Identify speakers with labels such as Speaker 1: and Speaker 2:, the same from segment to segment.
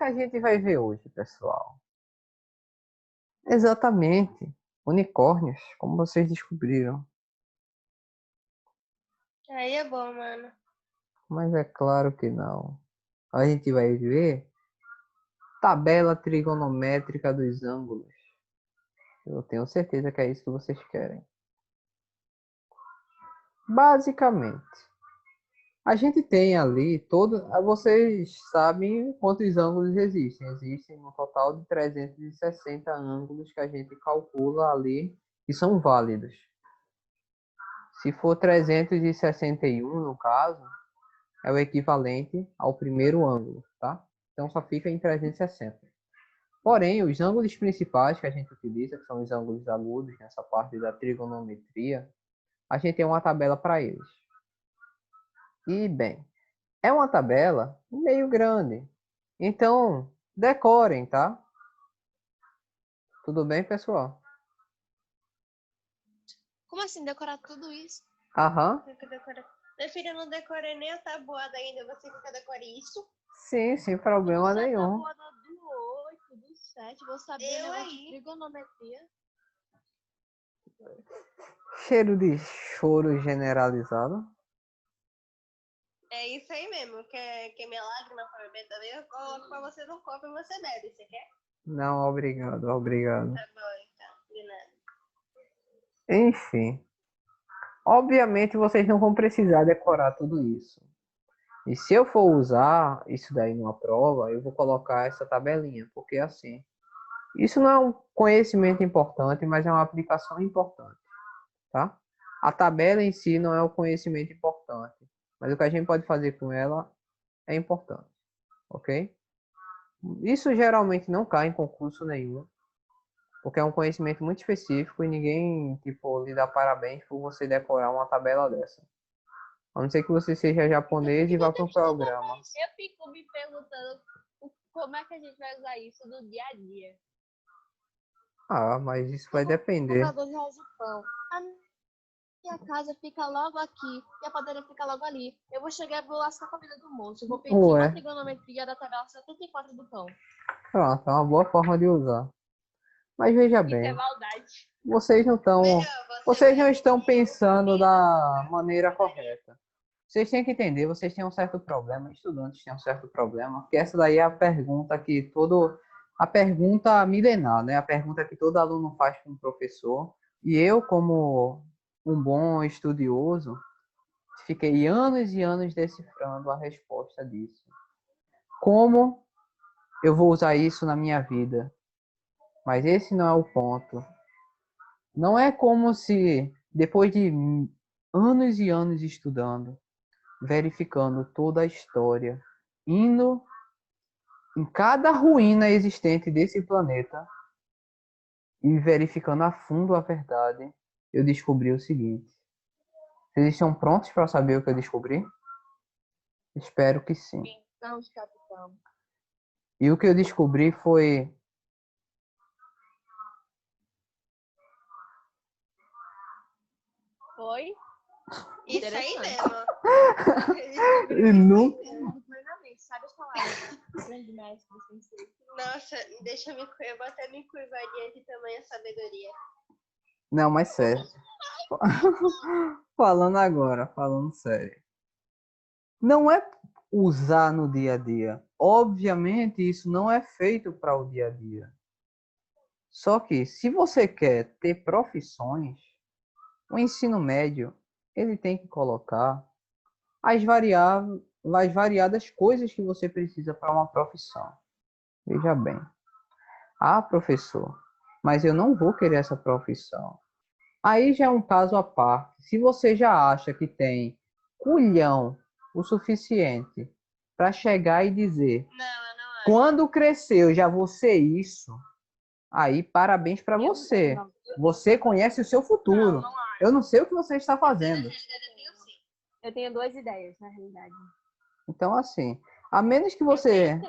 Speaker 1: a gente vai ver hoje, pessoal? Exatamente. Unicórnios, como vocês descobriram.
Speaker 2: Aí é bom, mano.
Speaker 1: Mas é claro que não. A gente vai ver tabela trigonométrica dos ângulos. Eu tenho certeza que é isso que vocês querem. Basicamente, a gente tem ali todo. Vocês sabem quantos ângulos existem? Existem um total de 360 ângulos que a gente calcula ali e são válidos. Se for 361 no caso, é o equivalente ao primeiro ângulo, tá? Então só fica em 360. Porém, os ângulos principais que a gente utiliza, que são os ângulos agudos, nessa parte da trigonometria, a gente tem uma tabela para eles. E, bem, é uma tabela meio grande. Então, decorem, tá? Tudo bem, pessoal?
Speaker 2: Como assim decorar tudo isso?
Speaker 1: Aham.
Speaker 2: Meu filho, eu não decorei nem a tabuada ainda. Você quer que eu decore isso?
Speaker 1: Sim, sem problema nenhum.
Speaker 3: A tabuada do 8, do 7, vou saber o negócio de trigonometria.
Speaker 1: Cheiro de choro generalizado.
Speaker 2: É isso aí mesmo. Quer minha lágrima pra beber também? Eu coloco pra você no copo e você bebe. Você quer?
Speaker 1: Não, obrigado, obrigado.
Speaker 2: Tá bom, então. De nada.
Speaker 1: Enfim. Obviamente vocês não vão precisar decorar tudo isso. E se eu for usar isso daí numa prova, eu vou colocar essa tabelinha, porque assim, isso não é um conhecimento importante, mas é uma aplicação importante, tá? A tabela em si não é o conhecimento importante, mas o que a gente pode fazer com ela é importante, ok? Isso geralmente não cai em concurso nenhum, porque é um conhecimento muito específico e ninguém, tipo, lhe dá parabéns por você decorar uma tabela dessa. A não ser que você seja japonês e vá para um programa.
Speaker 3: Eu fico me perguntando como é que a gente vai usar isso no dia a dia.
Speaker 1: Ah, mas isso vai depender.
Speaker 3: R$2 o pão. A minha casa fica logo aqui e a padaria fica logo ali. Eu vou chegar e vou lascar a comida do moço. Eu vou pedir
Speaker 1: Ué.
Speaker 3: uma trigonometria da tabela 74 do pão.
Speaker 1: Pronto, é uma boa forma de usar. Mas veja
Speaker 3: Isso é
Speaker 1: bem,
Speaker 3: maldade.
Speaker 1: vocês não estão, vocês não estão pensando da maneira correta. Vocês têm que entender, vocês têm um certo problema, estudantes têm um certo problema, porque essa daí é a pergunta a pergunta milenar, né? A pergunta que todo aluno faz para um professor. E eu, como um bom estudioso, fiquei anos e anos decifrando a resposta disso. Como eu vou usar isso na minha vida? Mas esse não é o ponto. Não é como se, depois de anos e anos estudando, verificando toda a história, indo em cada ruína existente desse planeta e verificando a fundo a verdade, eu descobri o seguinte. Vocês estão prontos para saber o que eu descobri? Espero que sim.
Speaker 3: Então, capitão.
Speaker 1: E o que eu descobri foi...
Speaker 3: Foi?
Speaker 2: Isso aí mesmo.
Speaker 1: E não...
Speaker 3: Plenamente. Sabe as palavras? Grande mestre, sensei.
Speaker 2: Nossa, eu vou até me curvar diante de tamanha sabedoria.
Speaker 1: Não, mas sério. Falando sério. Não é usar no dia a dia. Obviamente, isso não é feito para o dia a dia. Só que, se você quer ter profissões, o ensino médio, ele tem que colocar as variadas coisas que você precisa para uma profissão. Veja bem. Ah, professor, mas eu não vou querer essa profissão. Aí já é um caso à parte. Se você já acha que tem culhão o suficiente para chegar e dizer,
Speaker 2: Não, eu não acho.
Speaker 1: quando crescer eu já vou ser isso, aí parabéns para você. Você conhece o seu futuro. Eu não sei o que você está fazendo.
Speaker 3: Eu tenho 2 ideias, na realidade.
Speaker 1: Então, assim, a menos que você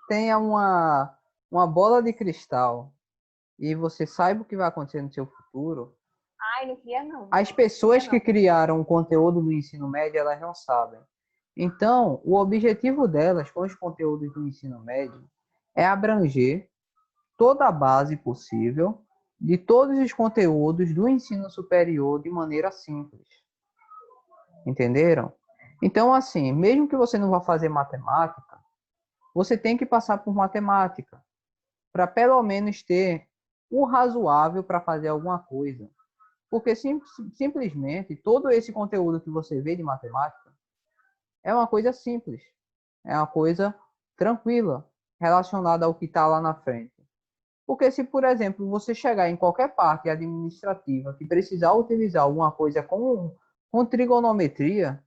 Speaker 1: tenha uma bola de cristal e você saiba o que vai acontecer no seu futuro,
Speaker 3: Ai, não queria não.
Speaker 1: as pessoas que criaram o conteúdo do ensino médio, elas não sabem. Então, o objetivo delas com os conteúdos do ensino médio é abranger toda a base possível de todos os conteúdos do ensino superior de maneira simples. Entenderam? Então, assim, mesmo que você não vá fazer matemática, você tem que passar por matemática, para pelo menos ter o razoável para fazer alguma coisa. Porque simplesmente todo esse conteúdo que você vê de matemática é uma coisa simples, é uma coisa tranquila, relacionada ao que está lá na frente. Porque se, por exemplo, você chegar em qualquer parte administrativa que precisar utilizar alguma coisa com trigonometria,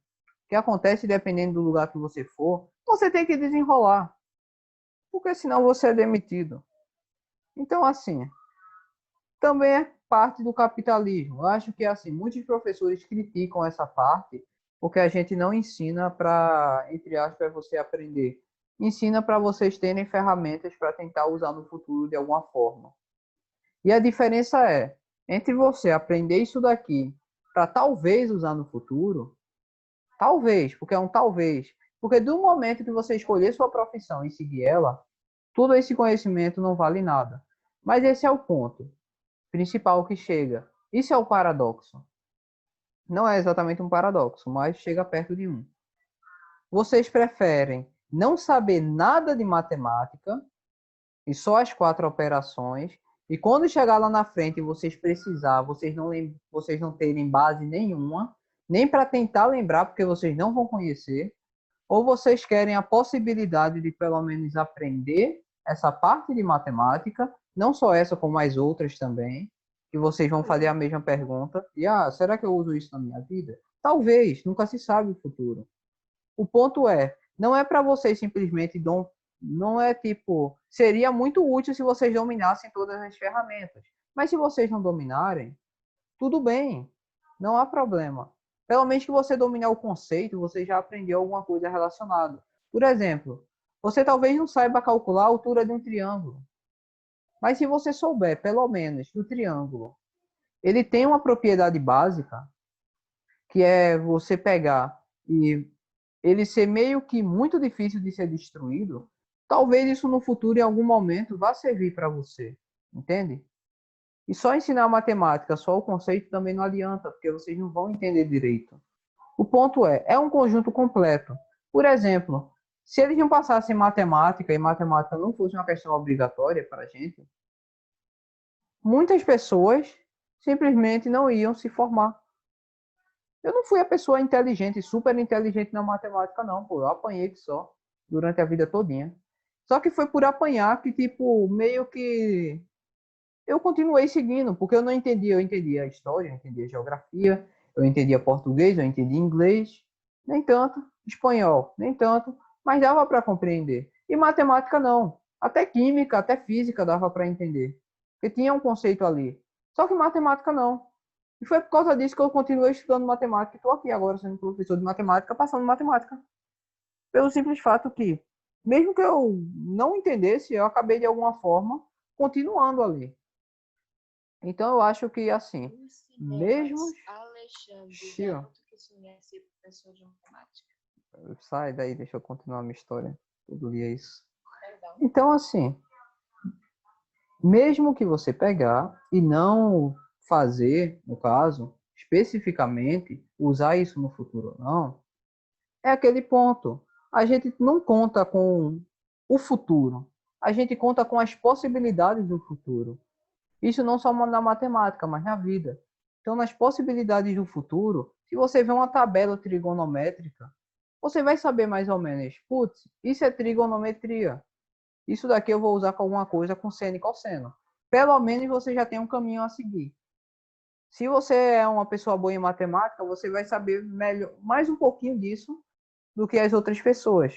Speaker 1: que acontece dependendo do lugar que você for, você tem que desenrolar, porque senão você é demitido. Então, assim, também é parte do capitalismo. Eu acho que, assim, muitos professores criticam essa parte, porque a gente não ensina para, entre aspas, você aprender. Ensina para vocês terem ferramentas para tentar usar no futuro de alguma forma. E a diferença é, entre você aprender isso daqui para talvez usar no futuro, talvez, porque é um talvez, porque do momento que você escolher sua profissão e seguir ela, todo esse conhecimento não vale nada. Mas esse é o ponto principal que chega. Isso é o paradoxo. Não é exatamente um paradoxo, mas chega perto de um. Vocês preferem não saber nada de matemática e só as 4 operações, e quando chegar lá na frente e vocês precisar, vocês não terem base nenhuma, nem para tentar lembrar, porque vocês não vão conhecer, ou vocês querem a possibilidade de pelo menos aprender essa parte de matemática, não só essa, como as outras também, que vocês vão fazer a mesma pergunta, e será que eu uso isso na minha vida? Talvez, nunca se sabe o futuro. O ponto é, não é para vocês simplesmente não é tipo, seria muito útil se vocês dominassem todas as ferramentas. Mas se vocês não dominarem, tudo bem, não há problema. Pelo menos que você dominar o conceito, você já aprendeu alguma coisa relacionada. Por exemplo, você talvez não saiba calcular a altura de um triângulo. Mas se você souber, pelo menos, que o triângulo, ele tem uma propriedade básica, que é você pegar e ele ser meio que muito difícil de ser destruído, talvez isso no futuro, em algum momento, vá servir para você. Entende? E só ensinar matemática, só o conceito também não adianta, porque vocês não vão entender direito. O ponto é um conjunto completo. Por exemplo, se eles não passassem matemática e matemática não fosse uma questão obrigatória para a gente, muitas pessoas simplesmente não iam se formar. Eu não fui a pessoa inteligente, super inteligente na matemática, não, pô. Eu apanhei que só, durante a vida todinha. Só que foi por apanhar que, tipo, meio que eu continuei seguindo, porque eu não entendia. Eu entendia a história, eu entendia a geografia, eu entendia português, eu entendia inglês, nem tanto. Espanhol, nem tanto, mas dava para compreender. E matemática não. Até química, até física dava para entender. Porque tinha um conceito ali. Só que matemática não. E foi por causa disso que eu continuei estudando matemática. Estou aqui agora sendo professor de matemática, passando matemática. Pelo simples fato que, mesmo que eu não entendesse, eu acabei de alguma forma continuando ali. Então eu acho que assim, mesmo...
Speaker 3: Alexandre, que sonha ser professor de matemática.
Speaker 1: Sai daí, deixa eu continuar a minha história. Todo dia é isso.
Speaker 3: Perdão.
Speaker 1: Então assim, mesmo que você pegar e não fazer, no caso, especificamente, usar isso no futuro ou não, é aquele ponto. A gente não conta com o futuro. A gente conta com as possibilidades do futuro. Isso não só na matemática, mas na vida. Então, nas possibilidades do futuro, se você vê uma tabela trigonométrica, você vai saber mais ou menos, putz, isso é trigonometria. Isso daqui eu vou usar com alguma coisa com seno e cosseno. Pelo menos você já tem um caminho a seguir. Se você é uma pessoa boa em matemática, você vai saber melhor, mais um pouquinho disso do que as outras pessoas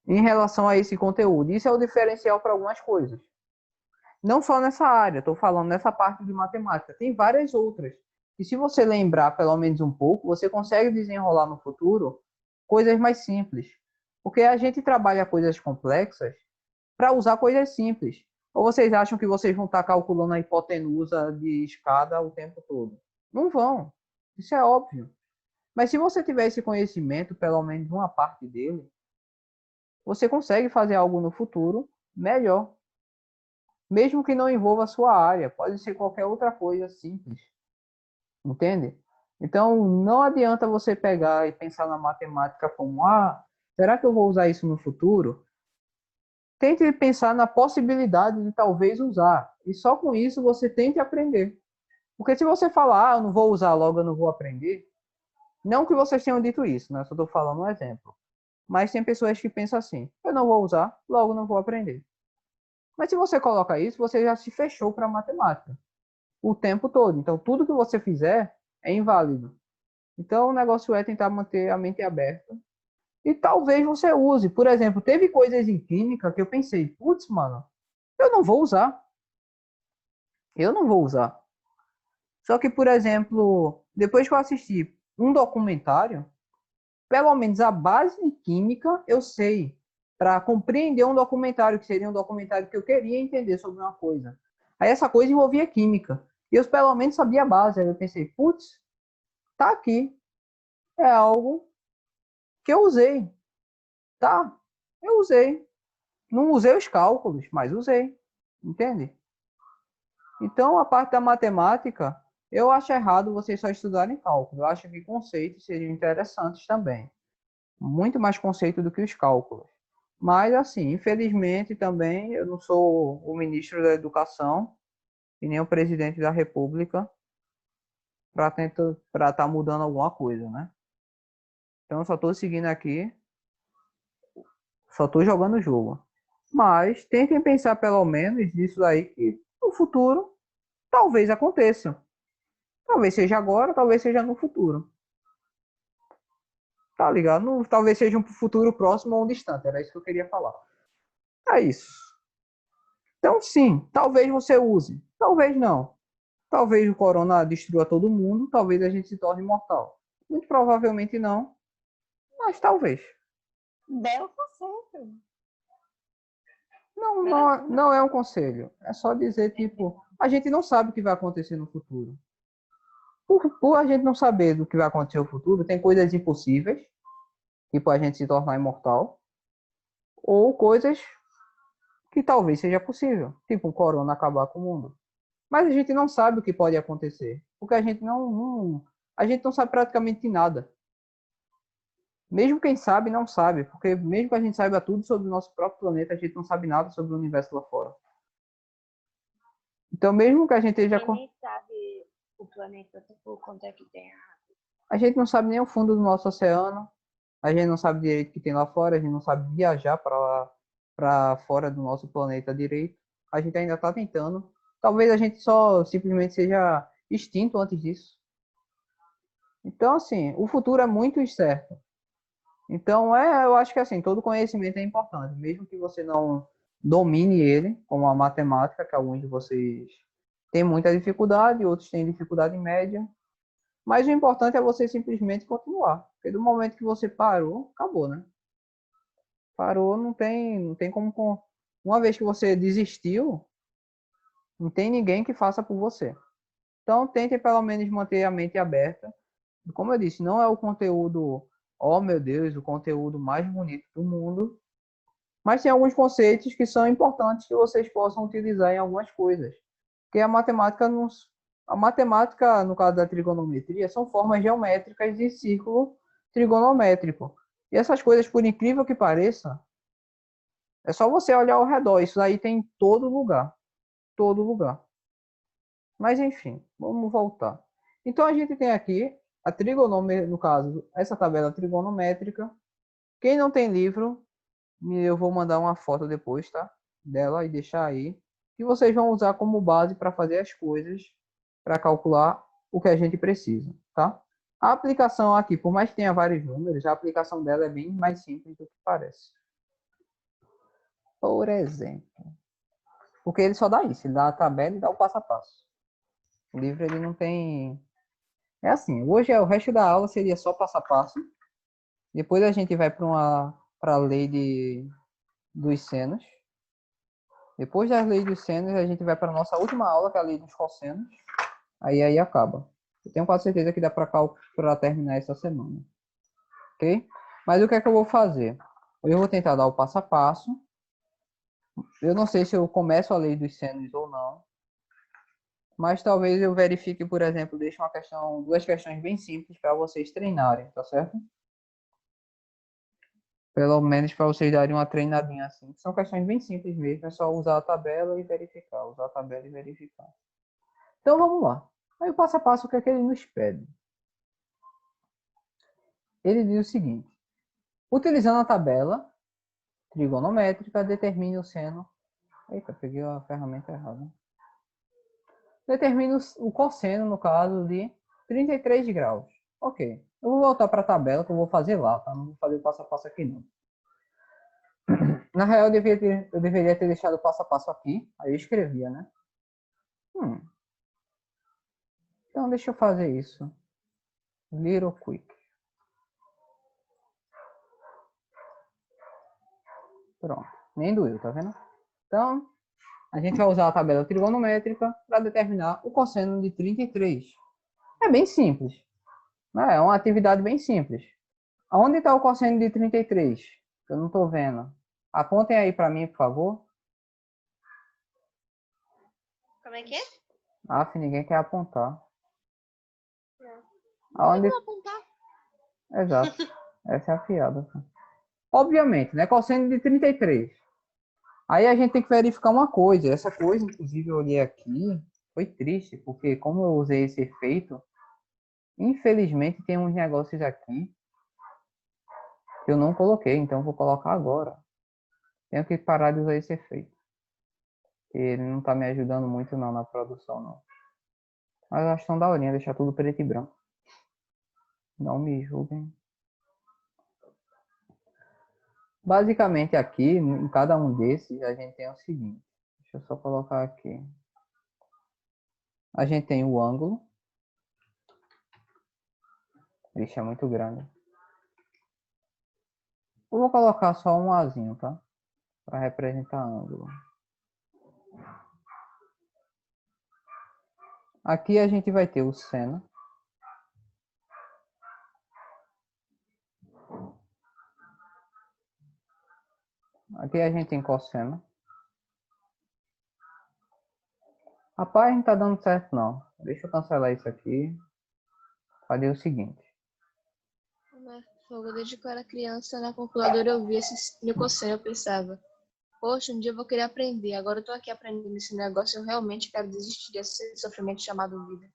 Speaker 1: em relação a esse conteúdo. Isso é o diferencial para algumas coisas. Não só nessa área, estou falando nessa parte de matemática. Tem várias outras. E se você lembrar pelo menos um pouco, você consegue desenrolar no futuro coisas mais simples. Porque a gente trabalha coisas complexas para usar coisas simples. Ou vocês acham que vocês vão estar calculando a hipotenusa de escada o tempo todo? Não vão. Isso é óbvio. Mas se você tiver esse conhecimento, pelo menos uma parte dele, você consegue fazer algo no futuro melhor. Mesmo que não envolva a sua área, pode ser qualquer outra coisa simples. Entende? Então, não adianta você pegar e pensar na matemática como, será que eu vou usar isso no futuro? Tente pensar na possibilidade de talvez usar. E só com isso você tente aprender. Porque se você falar, eu não vou usar logo, eu não vou aprender. Não que vocês tenham dito isso, né? Só estou falando um exemplo. Mas tem pessoas que pensam assim, eu não vou usar, logo não vou aprender. Mas se você coloca isso, você já se fechou para a matemática o tempo todo. Então, tudo que você fizer é inválido. Então, o negócio é tentar manter a mente aberta. E talvez você use. Por exemplo, teve coisas em química que eu pensei, putz, mano, eu não vou usar. Eu não vou usar. Só que, por exemplo, depois que eu assisti um documentário, pelo menos a base de química eu sei. Para compreender um documentário, que seria um documentário que eu queria entender sobre uma coisa. Aí essa coisa envolvia química. E eu pelo menos sabia a base. Aí eu pensei, putz, tá aqui. É algo que eu usei. Tá, eu usei. Não usei os cálculos, mas usei. Entende? Então, a parte da matemática, eu acho errado vocês só estudarem cálculo. Eu acho que conceitos seriam interessantes também. Muito mais conceito do que os cálculos. Mas, assim, infelizmente também eu não sou o ministro da Educação e nem o presidente da República para estar mudando alguma coisa, né? Então, eu só estou seguindo aqui, só estou jogando o jogo. Mas tentem pensar pelo menos nisso aí que no futuro talvez aconteça. Talvez seja agora, talvez seja no futuro. Tá ligado? Talvez seja um futuro próximo ou um distante. Era isso que eu queria falar. É isso. Então, sim, talvez você use. Talvez não. Talvez o corona destrua todo mundo. Talvez a gente se torne mortal. Muito provavelmente não. Mas talvez.
Speaker 2: Belo conceito.
Speaker 1: Não é um conselho. É só dizer, tipo, a gente não sabe o que vai acontecer no futuro. Por a gente não saber do que vai acontecer no futuro, tem coisas impossíveis, tipo a gente se tornar imortal, ou coisas que talvez seja possível, tipo o corona acabar com o mundo. Mas a gente não sabe o que pode acontecer, porque a gente não sabe praticamente nada. Mesmo quem sabe, não sabe, porque mesmo que a gente saiba tudo sobre o nosso próprio planeta, a gente não sabe nada sobre o universo lá fora. Então, mesmo que a gente esteja
Speaker 2: Ninguém sabe o planeta, tipo, quanto é que tem
Speaker 1: a gente não sabe nem o fundo do nosso oceano, a gente não sabe direito o que tem lá fora, a gente não sabe viajar para fora do nosso planeta direito. A gente ainda está tentando. Talvez a gente só simplesmente seja extinto antes disso. Então, assim, o futuro é muito incerto. Então, eu acho que assim, todo conhecimento é importante, mesmo que você não domine ele, como a matemática, que alguns de vocês têm muita dificuldade, outros têm dificuldade média. Mas o importante é você simplesmente continuar. Porque do momento que você parou, acabou, né? Parou, não tem como. Uma vez que você desistiu, não tem ninguém que faça por você. Então, tente pelo menos manter a mente aberta. Como eu disse, não é o conteúdo, oh meu Deus, o conteúdo mais bonito do mundo. Mas tem alguns conceitos que são importantes que vocês possam utilizar em algumas coisas. Porque a matemática, no caso da trigonometria, são formas geométricas de círculo trigonométrico. E essas coisas, por incrível que pareça, é só você olhar ao redor. Isso aí tem em todo lugar. Todo lugar. Mas enfim, vamos voltar. Então a gente tem aqui a trigonometria, no caso, essa tabela trigonométrica. Quem não tem livro, eu vou mandar uma foto depois, tá? Dela e deixar aí. Que vocês vão usar como base para fazer as coisas, para calcular o que a gente precisa, tá? A aplicação aqui, por mais que tenha vários números, a aplicação dela é bem mais simples do que parece. Por exemplo, porque ele só dá isso, ele dá a tabela e dá o passo a passo. O livro ele não tem. É assim, hoje o resto da aula seria só passo a passo. Depois a gente vai para a lei dos senos. Depois das leis dos senos, a gente vai para a nossa última aula, que é a lei dos cossenos. Aí acaba. Eu tenho quase certeza que dá para terminar essa semana. Ok? Mas o que é que eu vou fazer? Eu vou tentar dar o passo a passo. Eu não sei se eu começo a lei dos senos ou não, mas talvez eu verifique, por exemplo, deixe uma questão, duas questões bem simples para vocês treinarem, tá certo? Pelo menos para vocês darem uma treinadinha assim. São questões bem simples mesmo, é só usar a tabela e verificar, usar a tabela e verificar. Então vamos lá. Aí o passo a passo, o que é que ele nos pede? Ele diz o seguinte: utilizando a tabela trigonométrica, determine o seno. Eita, peguei a ferramenta errada. Determine o cosseno, no caso, de 33 graus. Ok. Eu vou voltar para a tabela que eu vou fazer lá, tá? Não vou fazer o passo a passo aqui, não. Na real, eu deveria ter deixado o passo a passo aqui. Aí eu escrevia, né? Então, deixa eu fazer isso. Little quick. Pronto. Nem doeu, tá vendo? Então, a gente vai usar a tabela trigonométrica para determinar o cosseno de 33. É bem simples. Né? É uma atividade bem simples. Onde está o cosseno de 33? Eu não estou vendo. Apontem aí para mim, por favor.
Speaker 2: Como é que é?
Speaker 1: Aff, ninguém quer apontar.
Speaker 2: Não.
Speaker 1: Aonde...
Speaker 3: Vamos apontar.
Speaker 1: Exato. Essa é a piada. Obviamente, né? Cosseno de 33. Aí a gente tem que verificar uma coisa. Essa coisa, inclusive, eu olhei aqui. Foi triste, porque como eu usei esse efeito, infelizmente tem uns negócios aqui que eu não coloquei. Então eu vou colocar agora. Tenho que parar de usar esse efeito. Ele não tá me ajudando muito não na produção, não. Mas eu acho tão daorinha deixar tudo preto e branco. Não me julguem. Basicamente aqui, em cada um desses, a gente tem o seguinte. Deixa eu só colocar aqui. A gente tem o ângulo. Ixi, é muito grande. Eu vou colocar só um Azinho, tá? Para representar ângulo. Aqui a gente vai ter o seno. Aqui a gente tem cosseno. Rapaz, não tá dando certo não. Deixa eu cancelar isso aqui. Fazer o seguinte.
Speaker 3: Desde que eu era criança, na calculadora eu via esse sino cosseno, eu pensava, poxa, um dia eu vou querer aprender. Agora eu tô aqui aprendendo esse negócio, eu realmente quero desistir desse sofrimento chamado vida.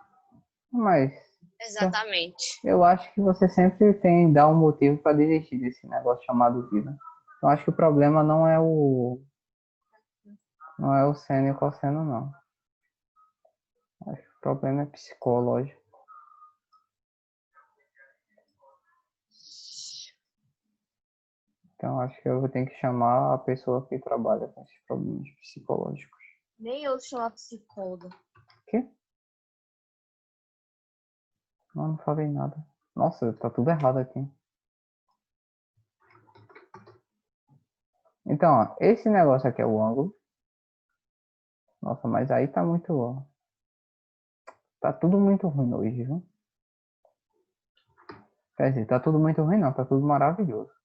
Speaker 1: Mas
Speaker 2: Exatamente.
Speaker 1: eu acho que você sempre tem dar um motivo para desistir desse negócio chamado vida. Eu acho que o problema não é o seno e o cosseno, não. Acho que o problema é psicológico. Então acho que eu vou ter que chamar a pessoa que trabalha com esses problemas psicológicos.
Speaker 3: Nem eu chamar psicóloga.
Speaker 1: Quê? Não falei nada. Nossa, tá tudo errado aqui. Então, ó, esse negócio aqui é o ângulo. Nossa, mas aí tá muito... Ó, tá tudo muito ruim hoje, viu? Quer dizer, tá tudo muito ruim não, tá tudo maravilhoso.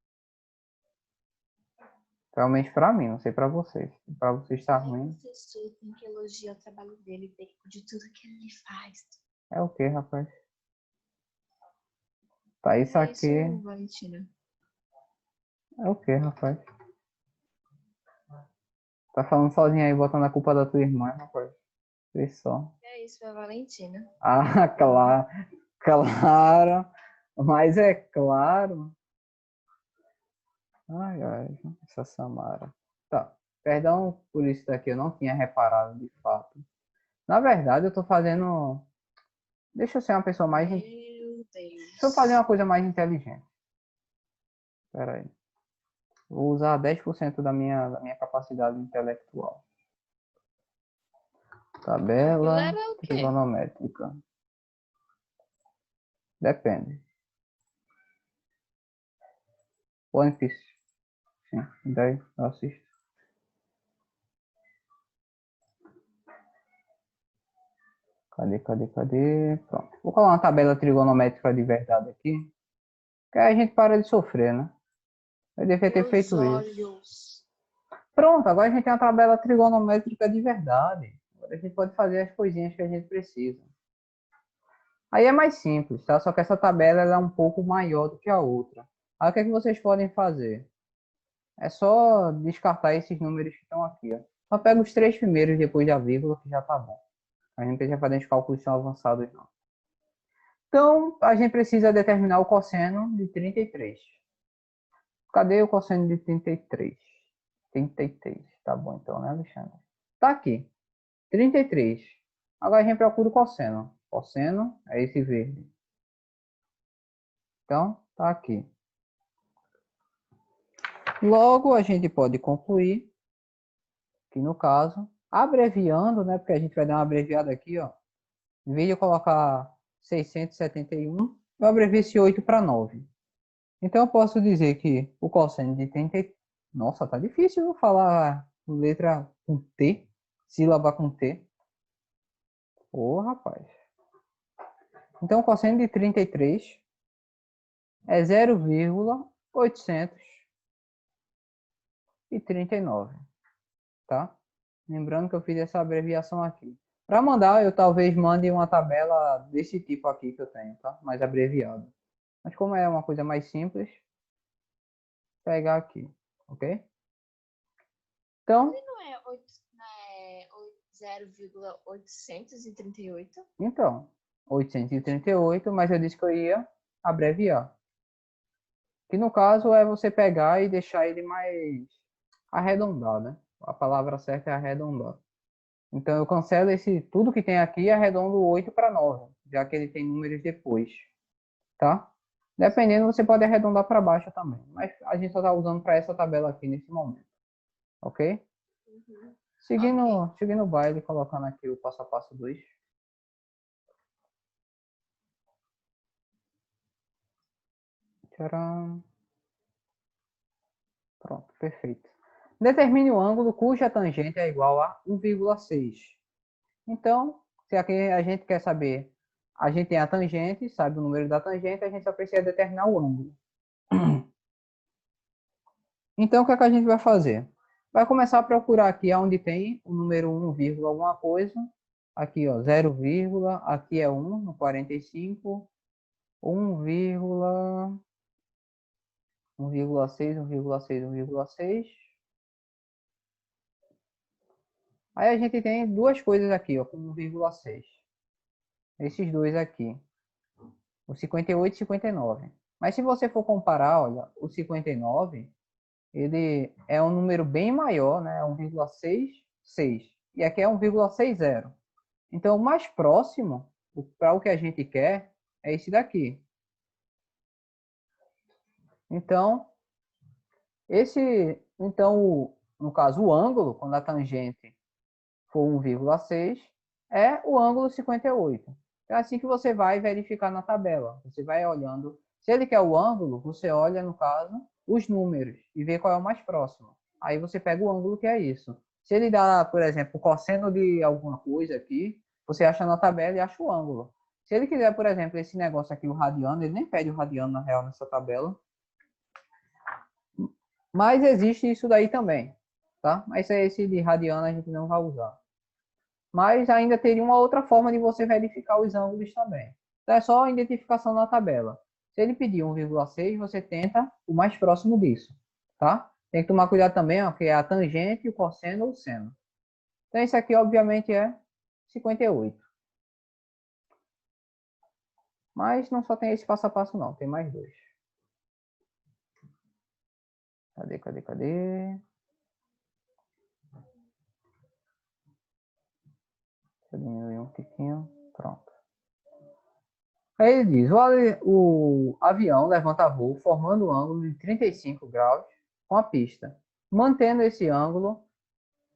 Speaker 1: Realmente pra mim, não sei pra vocês. Pra vocês tá ruim.
Speaker 3: O professor tem que elogiar o trabalho dele, de tudo que ele faz.
Speaker 1: É o que, rapaz? Tá isso
Speaker 3: É
Speaker 1: aqui.
Speaker 3: isso, Valentina.
Speaker 1: É o que, rapaz? Tá falando sozinho aí, botando a culpa da tua irmã, rapaz. Vê só.
Speaker 3: É isso, Valentina.
Speaker 1: Ah, claro. Claro. Mas é claro. Ai, ai, essa Samara. Tá. Perdão por isso daqui, eu não tinha reparado de fato. Na verdade, eu tô fazendo. Deixa eu ser uma pessoa mais.
Speaker 3: Meu Deus.
Speaker 1: Deixa eu fazer uma coisa mais inteligente. Pera aí. Vou usar 10% da minha capacidade intelectual. Tabela
Speaker 3: Era o quê?
Speaker 1: trigonométrica. Depende. One Piece. Sim, daí eu assisto. Cadê? Pronto. Vou colocar uma tabela trigonométrica de verdade aqui. Que aí a gente para de sofrer, né? Eu devia ter
Speaker 3: Meus
Speaker 1: feito isso.
Speaker 3: olhos.
Speaker 1: Pronto, agora a gente tem uma tabela trigonométrica de verdade. Agora a gente pode fazer as coisinhas que a gente precisa. Aí é mais simples, tá? Só que essa tabela ela é um pouco maior do que a outra. Aí o que é que vocês podem fazer? É só descartar esses números que estão aqui, ó. Só pega os três primeiros depois da vírgula que já tá bom. A gente não precisa fazer os cálculos tão avançados, não. Então, a gente precisa determinar o cosseno de 33. Cadê o cosseno de 33? 33. Tá bom então, né, Alexandre? Tá aqui. 33. Agora a gente procura o cosseno. Cosseno é esse verde. Então, tá aqui. Logo, a gente pode concluir que, no caso, abreviando, né, porque a gente vai dar uma abreviada aqui, ó. Em vez de eu colocar 671, eu abrevio esse 8 para 9. Então, eu posso dizer que o cosseno de 30... Nossa, tá difícil eu falar letra com T, sílaba com T. Ô, rapaz. Então, o cosseno de 33 é 0,839, tá? Lembrando que eu fiz essa abreviação aqui. Para mandar, eu talvez mande uma tabela desse tipo aqui que eu tenho, tá? Mais abreviado. Mas como é uma coisa mais simples, pegar aqui, ok? Então,
Speaker 3: Não é 0,838?
Speaker 1: então, 838, mas eu disse que eu ia abreviar. Que no caso é você pegar e deixar ele mais arredondado, né? A palavra certa é arredondar. Então eu cancelo esse tudo que tem aqui e arredondo 8 para 9, já que ele tem números depois, tá? Dependendo, você pode arredondar para baixo também, mas a gente só está usando para essa tabela aqui nesse momento, ok?
Speaker 3: Uhum.
Speaker 1: Seguindo o baile, colocando aqui o passo a passo 2. Tcharam. Pronto, perfeito. Determine o ângulo cuja tangente é igual a 1,6. Então, se aqui a gente quer saber, a gente tem a tangente, sabe o número da tangente, a gente só precisa determinar o ângulo. Então, o que é que a gente vai fazer? Vai começar a procurar aqui onde tem o número 1, alguma coisa. Aqui, ó, 0, aqui é 1 no 45, 1,6, 1,6, 1,6. Aí a gente tem duas coisas aqui, ó, com 1,6. Esses dois aqui, o 58 e 59. Mas se você for comparar, olha, o 59, ele é um número bem maior, né? 1,66. E aqui é 1,60. Então, o mais próximo para o que a gente quer é esse daqui. Então, no caso, o ângulo, quando a tangente for 1,6, é o ângulo 58. É assim que você vai verificar na tabela. Você vai olhando. Se ele quer o ângulo, você olha, no caso, os números e vê qual é o mais próximo. Aí você pega o ângulo que é isso. Se ele dá, por exemplo, o cosseno de alguma coisa aqui, você acha na tabela e acha o ângulo. Se ele quiser, por exemplo, esse negócio aqui, o radiano, ele nem pede o radiano na real nessa tabela. Mas existe isso daí também, tá? Mas esse de radiano a gente não vai usar. Mas ainda teria uma outra forma de você verificar os ângulos também. Então é só a identificação na tabela. Se ele pedir 1,6, você tenta o mais próximo disso, tá? Tem que tomar cuidado também, ó, que é a tangente, o cosseno ou o seno. Então esse aqui, obviamente, é 58. Mas não só tem esse passo a passo, não. Tem mais dois. Cadê? Deixa eu diminuir um pouquinho. Pronto. Aí ele diz, o avião levanta voo formando um ângulo de 35 graus com a pista. Mantendo esse ângulo,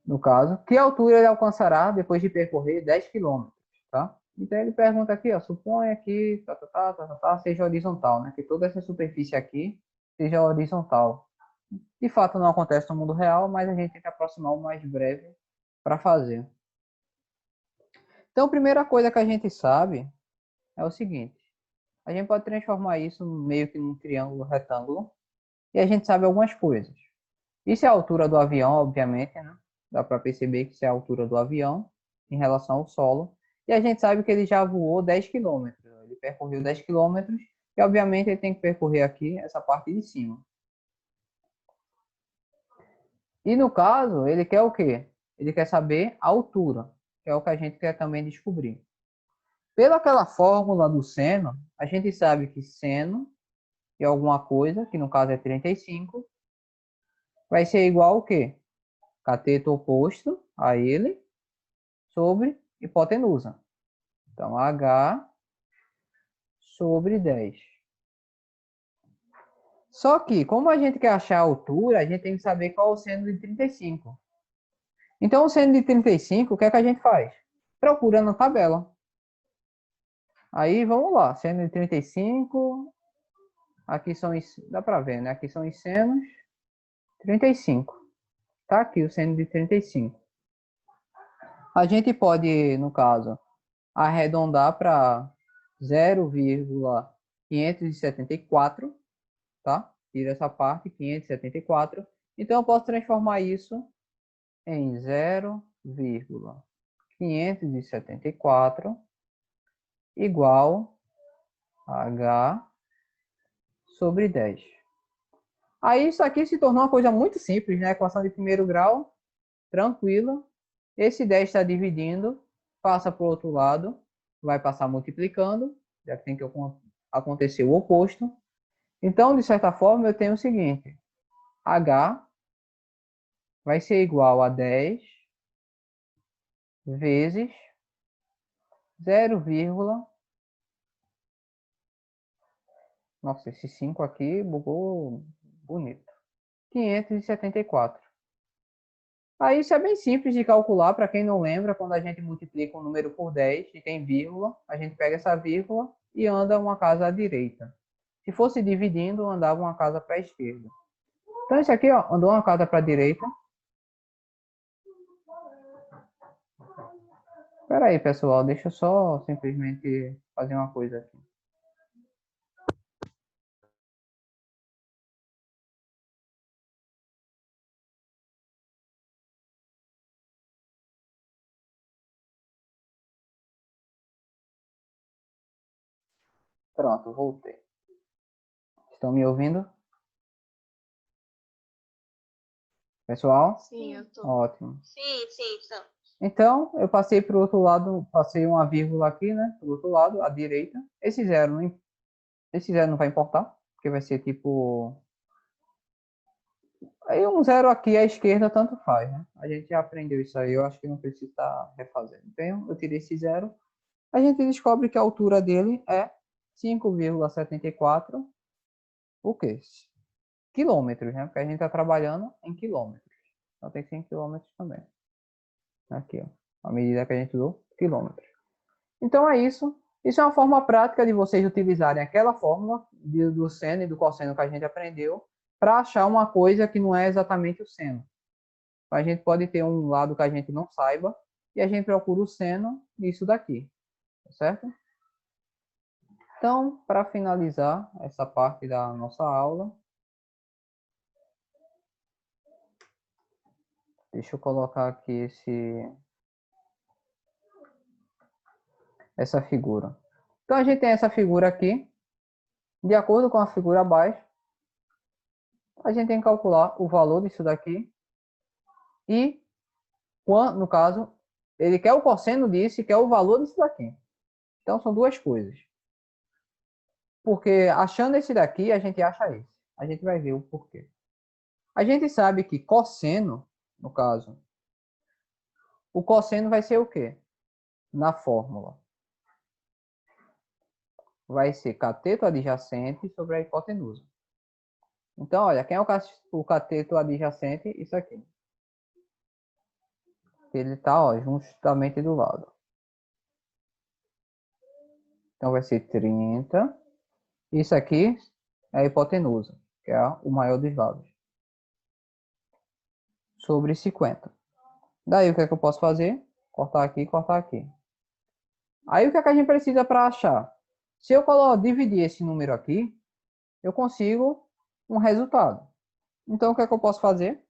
Speaker 1: no caso, que altura ele alcançará depois de percorrer 10 km, tá? Então ele pergunta aqui, ó, suponha que seja horizontal, né? Que toda essa superfície aqui seja horizontal. De fato não acontece no mundo real, mas a gente tem que aproximar o mais breve para fazer. Então a primeira coisa que a gente sabe é o seguinte. A gente pode transformar isso meio que num triângulo retângulo. E a gente sabe algumas coisas. Isso é a altura do avião, obviamente, né? Dá para perceber que isso é a altura do avião em relação ao solo. E a gente sabe que ele já voou 10 quilômetros. Ele percorreu 10 quilômetros e, obviamente, ele tem que percorrer aqui essa parte de cima. E, no caso, ele quer o quê? Ele quer saber a altura, que é o que a gente quer também descobrir. Pela aquela fórmula do seno, a gente sabe que seno de alguma coisa, que no caso é 35, vai ser igual ao quê? Cateto oposto a ele sobre hipotenusa. Então, H sobre 10. Só que, como a gente quer achar a altura, a gente tem que saber qual é o seno de 35. Então, o seno de 35, o que é que a gente faz? Procura na tabela. Aí, vamos lá. Seno de 35. Aqui são, dá para ver, né? Aqui são os senos. 35. Tá aqui o seno de 35. A gente pode, no caso, arredondar para 0,574, tá? Tira essa parte, 574. Então, eu posso transformar isso em 0,574 igual a H sobre 10. Aí, isso aqui se tornou uma coisa muito simples, né? Equação de primeiro grau, tranquila. Esse 10 está dividindo, passa para o outro lado, vai passar multiplicando, já que tem que acontecer o oposto. Então, de certa forma, eu tenho o seguinte: H vai ser igual a 10 vezes 0, nossa, esse 5 aqui bugou bonito. 574. Aí isso é bem simples de calcular, para quem não lembra, quando a gente multiplica um número por 10 e tem vírgula, a gente pega essa vírgula e anda uma casa à direita. Se fosse dividindo, andava uma casa para a esquerda. Então isso aqui, ó, andou uma casa para a direita. Espera aí, pessoal, deixa eu só simplesmente fazer uma coisa aqui. Pronto, voltei. Estão me ouvindo? Pessoal?
Speaker 3: Sim, eu tô.
Speaker 1: Ótimo.
Speaker 2: Sim, estamos.
Speaker 1: Então, eu passei para o outro lado, passei uma vírgula aqui, né? Para o outro lado, à direita. Esse zero não vai importar, porque vai ser tipo... Aí um zero aqui à esquerda, tanto faz, né? A gente já aprendeu isso aí, eu acho que não precisa estar refazendo. Então, eu tirei esse zero. A gente descobre que a altura dele é 5,74, o quê? Quilômetros, né? Porque a gente está trabalhando em quilômetros. Então tem 100 quilômetros também. Aqui, ó. A medida que a gente usou, quilômetros. Então é isso. Isso é uma forma prática de vocês utilizarem aquela fórmula do seno e do cosseno que a gente aprendeu para achar uma coisa que não é exatamente o seno. A gente pode ter um lado que a gente não saiba e a gente procura o seno nisso daqui, certo? Então, para finalizar essa parte da nossa aula, deixa eu colocar aqui essa figura. Então, a gente tem essa figura aqui. De acordo com a figura abaixo, a gente tem que calcular o valor disso daqui. E, no caso, ele quer o cosseno disso e quer o valor disso daqui. Então, são duas coisas. Porque achando esse daqui, a gente acha esse. A gente vai ver o porquê. A gente sabe que cosseno, no caso, o cosseno vai ser o quê? Na fórmula. Vai ser cateto adjacente sobre a hipotenusa. Então, olha, quem é o cateto adjacente? Isso aqui. Ele está, ó, justamente do lado. Então, vai ser 30. Isso aqui é a hipotenusa, que é o maior dos lados. Sobre 50. Daí, o que é que eu posso fazer? Cortar aqui, cortar aqui. Aí, o que é que a gente precisa para achar? Se eu dividir esse número aqui, eu consigo um resultado. Então, o que é que eu posso fazer?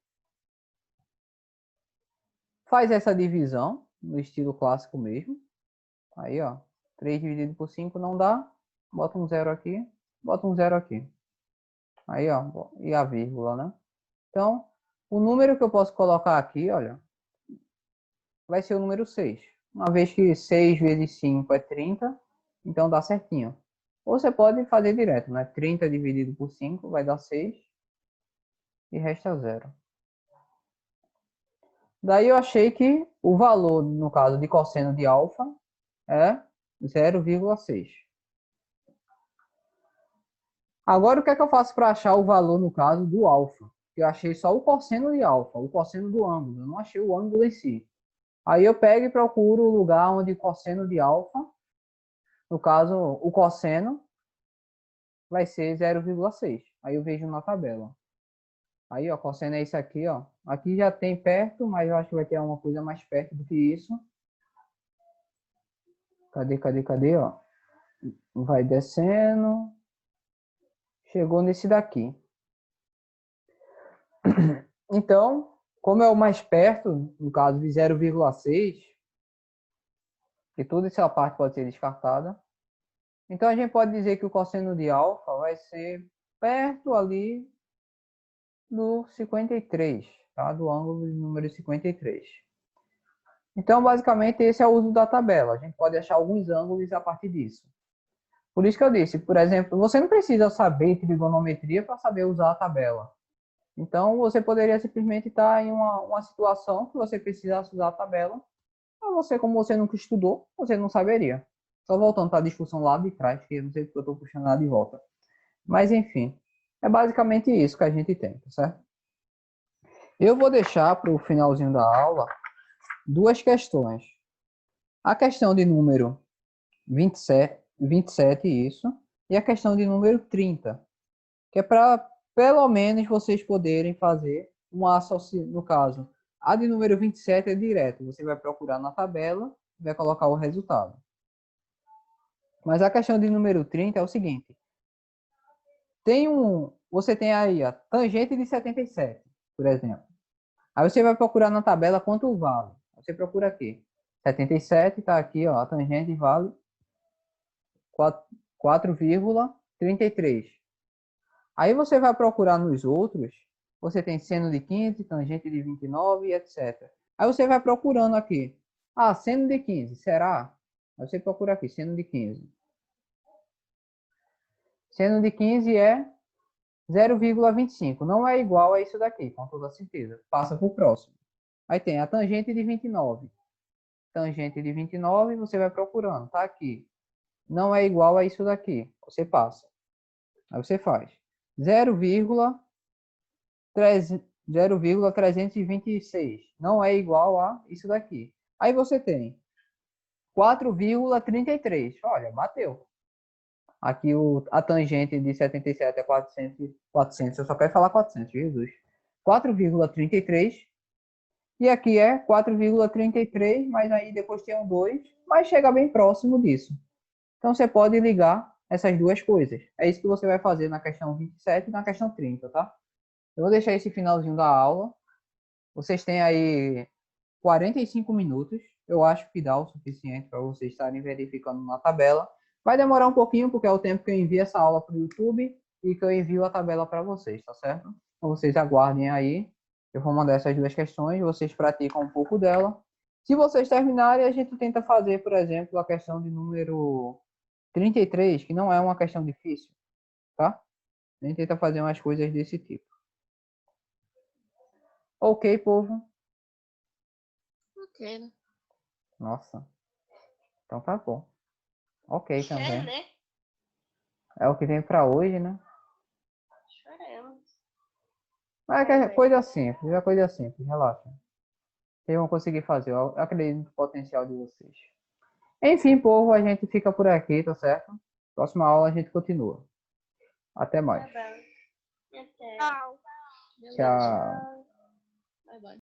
Speaker 1: Faz essa divisão no estilo clássico mesmo. Aí, ó, 3 dividido por 5 não dá. Bota um zero aqui, bota um zero aqui. Aí, ó, e a vírgula, né? Então, o número que eu posso colocar aqui, olha, vai ser o número 6. Uma vez que 6 vezes 5 é 30, então dá certinho. Ou você pode fazer direto, né? 30 dividido por 5 vai dar 6 e resta 0. Daí eu achei que o valor, no caso de cosseno de alfa, é 0,6. Agora, o que é que eu faço para achar o valor, no caso, do alfa? Eu achei só o cosseno de alfa, o cosseno do ângulo. Eu não achei o ângulo em si. Aí eu pego e procuro o lugar onde o cosseno de alfa, no caso, o cosseno, vai ser 0,6. Aí eu vejo na tabela. Aí, ó, cosseno é isso aqui, ó. Aqui já tem perto, mas eu acho que vai ter uma coisa mais perto do que isso. Cadê, ó? Vai descendo. Chegou nesse daqui. Então, como é o mais perto, no caso de 0,6, que toda essa parte pode ser descartada, então a gente pode dizer que o cosseno de alfa vai ser perto ali do 53, tá? Do ângulo de número 53. Então, basicamente, esse é o uso da tabela. A gente pode achar alguns ângulos a partir disso. Por isso que eu disse, por exemplo, você não precisa saber trigonometria para saber usar a tabela. Então, você poderia simplesmente estar em uma situação que você precisasse usar a tabela. Mas você, como você nunca estudou, você não saberia. Só voltando para a discussão lá de trás, que eu não sei porque eu estou puxando lá de volta. Mas, enfim, é basicamente isso que a gente tem, tá certo? Eu vou deixar para o finalzinho da aula duas questões. A questão de número 27 isso, e a questão de número 30, que é para pelo menos vocês poderem fazer uma associação, no caso, a de número 27 é direto, você vai procurar na tabela e vai colocar o resultado. Mas a questão de número 30 é o seguinte, você tem aí a tangente de 77, por exemplo. Aí você vai procurar na tabela quanto vale. Você procura aqui, 77 está aqui, ó, a tangente vale 4,33. Aí você vai procurar nos outros, você tem seno de 15, tangente de 29 e etc. Aí você vai procurando aqui. Ah, seno de 15, será? Aí você procura aqui, seno de 15. Seno de 15 é 0,25. Não é igual a isso daqui, com toda certeza. Passa para o próximo. Aí tem a tangente de 29. Tangente de 29, você vai procurando. Tá aqui. Não é igual a isso daqui. Você passa. Aí você faz 0,326. Não é igual a isso daqui. Aí você tem 4,33. Olha, bateu. Aqui a tangente de 77 é 400. Eu só quero falar 400, Jesus. 4,33. E aqui é 4,33, mas aí depois tem um 2, mas chega bem próximo disso. Então você pode ligar essas duas coisas. É isso que você vai fazer na questão 27 e na questão 30, tá? Eu vou deixar esse finalzinho da aula. Vocês têm aí 45 minutos. Eu acho que dá o suficiente para vocês estarem verificando na tabela. Vai demorar um pouquinho, porque é o tempo que eu envio essa aula para o YouTube e que eu envio a tabela para vocês, tá certo? Então vocês aguardem aí. Eu vou mandar essas duas questões, vocês praticam um pouco dela. Se vocês terminarem, a gente tenta fazer, por exemplo, a questão de número 33, que não é uma questão difícil, tá? A gente tenta fazer umas coisas desse tipo. Ok, povo?
Speaker 3: Ok, né?
Speaker 1: Nossa. Então tá bom. Ok também.
Speaker 2: É, né?
Speaker 1: É o que tem pra hoje, né?
Speaker 2: Choramos.
Speaker 1: Mas é coisa simples, relaxa. Vocês vão conseguir fazer, eu acredito no potencial de vocês. Enfim, povo, a gente fica por aqui, tá certo? Próxima aula a gente continua. Até mais.
Speaker 2: Tá bom. Até.
Speaker 3: Beleza.
Speaker 1: Tchau.